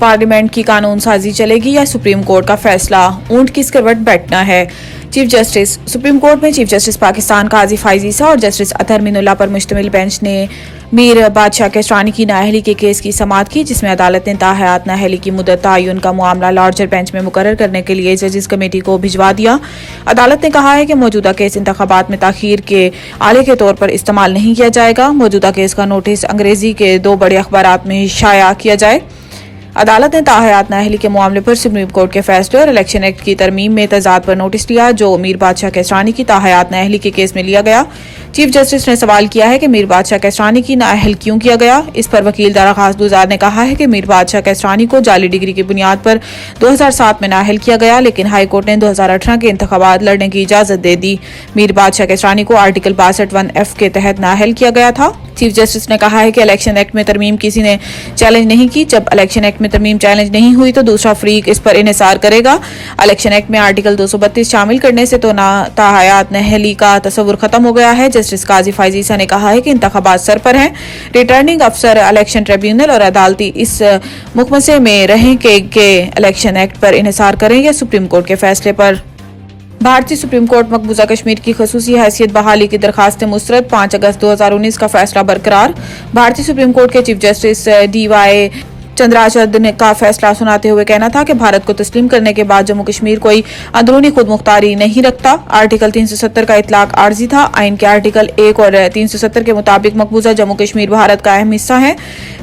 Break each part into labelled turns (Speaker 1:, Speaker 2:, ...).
Speaker 1: Parliament की कानून साजी चलेगी या सुप्रीम कोर्ट का फैसला, ऊंट किस करवट बैठना है। चीफ जस्टिस सुप्रीम कोर्ट में चीफ जस्टिस पाकिस्तान काजी फाइज ईसा और जस्टिस अतहर मीनुल्लाह पर मुश्तमिल बेंच ने मीर बादशाह केसरानी की नाअहली के केस की समाअत की, जिसमें अदालत ने ताहयात नाअहली की मुद्दत तयन का मामला लार्जर बेंच में मुकर्रर करने के लिए जजेस कमेटी को भिजवा दिया। अदालत ने कहा है कि मौजूदा केस इंतखाबात में ताखीर के आले के तौर पर इस्तेमाल नहीं किया जाएगा। मौजूदा केस का नोटिस अंग्रेजी के 2 बड़े अखबारात में शाया किया जाए। अदालत ने ताहयात नाअहली के मामले पर सुप्रीम कोर्ट के फैसले और इलेक्शन एक्ट की तरमीम में तजाद पर नोटिस लिया, जो मीर बादशाह केसरानी की ताहयात नाअहली के केस में लिया गया। चीफ जस्टिस ने सवाल किया है कि मीर बादशाह केसरानी की नाअहल क्यों किया गया। इस पर वकील दरख्वास्त गुजार ने कहा है कि मीर बादशाह केसरानी को जाली डिग्री की बुनियाद पर 2007 में नाअहल किया गया, लेकिन हाई कोर्ट ने 2018 के इंतखाबात लड़ने की इजाजत दे दी। मीर बादशाह केसरानी को आर्टिकल 62(1)(f) के तहत नाअहल किया गया था। चीफ जस्टिस ने कहा है कि इलेक्शन एक्ट में तरमीम किसी ने चैलेंज नहीं की। जब इलेक्शन एक्ट में तरमीम चैलेंज नहीं हुई तो दूसरा फरीक इस पर इन्हिसार करेगा। इलेक्शन एक्ट में आर्टिकल 232 शामिल करने से तो ताहयात नाअहली का तस्वुर खत्म हो गया है। जस्टिस काजी फाइज ईसा ने कहा है कि इंतखाबात सर पर हैं। रिटर्निंग अफसर, इलेक्शन ट्रिब्यूनल और अदालती इस मुकमसे में रहें कि इलेक्शन एक्ट पर इन्हिसार करें या सुप्रीम कोर्ट के फैसले पर। भारतीय सुप्रीम कोर्ट मकबूजा कश्मीर की खसूसी हैसियत बहाली की दरखास्तें मुस्तरद, 5 अगस्त 2019 का फैसला बरकरार। भारतीय सुप्रीम कोर्ट के चीफ जस्टिस DY चंद्राचद ने का फैसला सुनाते हुए कहना था कि भारत को तस्लीम करने के बाद जम्मू कश्मीर कोई अंदरूनी खुद मुख्तारी नहीं रखता। आर्टिकल 370 का इतलाक आर्जी था। आइन के आर्टिकल 1 और 370 के मुताबिक मकबूजा जम्मू कश्मीर भारत का अहम हिस्सा है।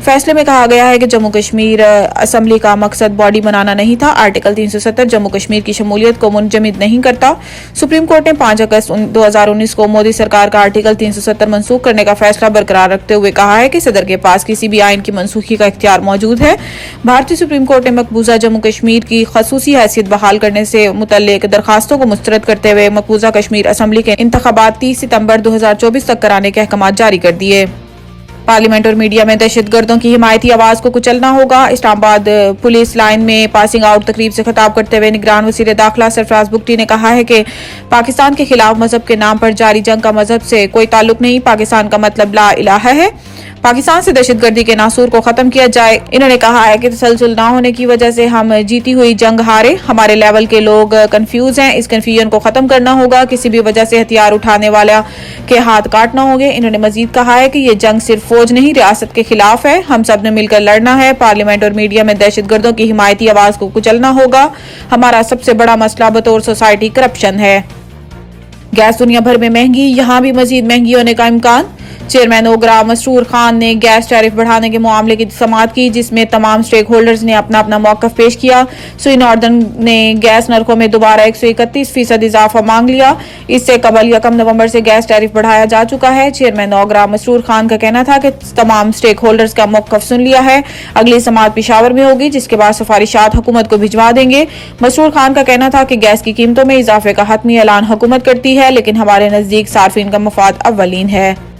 Speaker 1: फैसले में कहा गया है कि जम्मू कश्मीर असम्बली का मकसद बॉडी बनाना नहीं था। आर्टिकल 370 जम्मू कश्मीर की शमूलियत को मुंजमद नहीं करता। सुप्रीम कोर्ट ने 5 अगस्त 2019 को मोदी सरकार का आर्टिकल 370 मनसूख करने का फैसला बरकरार रखते हुए कहा है कि सदर के पास किसी भी आइन की मनसूखी का इख्तियार मौजूद है। भारतीय सुप्रीम कोर्ट ने मकबूजा जम्मू कश्मीर की खसूसी हैसियत बहाल करने से मुतल्लिक दरखास्तों को मुस्तरद करते हुए मकबूजा कश्मीर असम्बली के इंतखाबात 30 सितंबर 2024 तक कराने के अहकाम जारी कर दिए। पार्लियामेंट और मीडिया में दहशतगर्दों की हिमायती आवाज को कुचलना होगा। इस्लामाबाद पुलिस लाइन में पासिंग आउट तकरीब से खिताब करते हुए निगरान वज़ीर दाखिला सरफराज बुगटी ने कहा है कि पाकिस्तान के खिलाफ मजहब के नाम पर जारी जंग का मजहब से कोई ताल्लुक नहीं। पाकिस्तान का मतलब ला इलाहा है। पाकिस्तान से दहशतगर्दी के नासूर को खत्म किया जाए। इन्होंने कहा है कि तसलसल ना होने की वजह से हम जीती हुई जंग हारे। हमारे लेवल के लोग कंफ्यूज हैं। इस कंफ्यूजन को खत्म करना होगा। किसी भी वजह से हथियार उठाने वाला के हाथ काटना होंगे। इन्होंने मजीद कहा है कि ये जंग सिर्फ फौज नहीं रियासत के खिलाफ है। हम सब ने मिलकर लड़ना है। पार्लियामेंट और मीडिया में दहशतगर्दों की हिमायती आवाज को कुचलना होगा। हमारा सबसे बड़ा मसला बतौर सोसाइटी करप्शन है। गैस दुनिया भर में महंगी, यहाँ भी मजीद महंगी होने का इम्कान। चेयरमैन ओगरा मसरूर खान ने गैस टैरिफ बढ़ाने के मामले की समाअत की, जिसमें तमाम स्टेक होल्डर्स ने अपना अपना मौक़िफ़ पेश किया। सुई नॉर्दर्न ने गैस नरखों में दोबारा 131% इजाफा मांग लिया। इससे कबल 1 नवंबर से गैस टैरिफ बढ़ाया जा चुका है। चेयरमैन ओगरा मसरूर खान का कहना था कि तमाम स्टेक होल्डर्स का मौक़िफ़ सुन लिया है। अगली समाअत पेशावर में होगी, जिसके बाद सिफारिशात हुकूमत को भिजवा देंगे। मसरूर खान का कहना था कि गैस की कीमतों में इजाफे का हतमी ऐलान हुकूमत करती है, लेकिन हमारे नज़दीक सार्फिन का मफाद अव्वलीन है।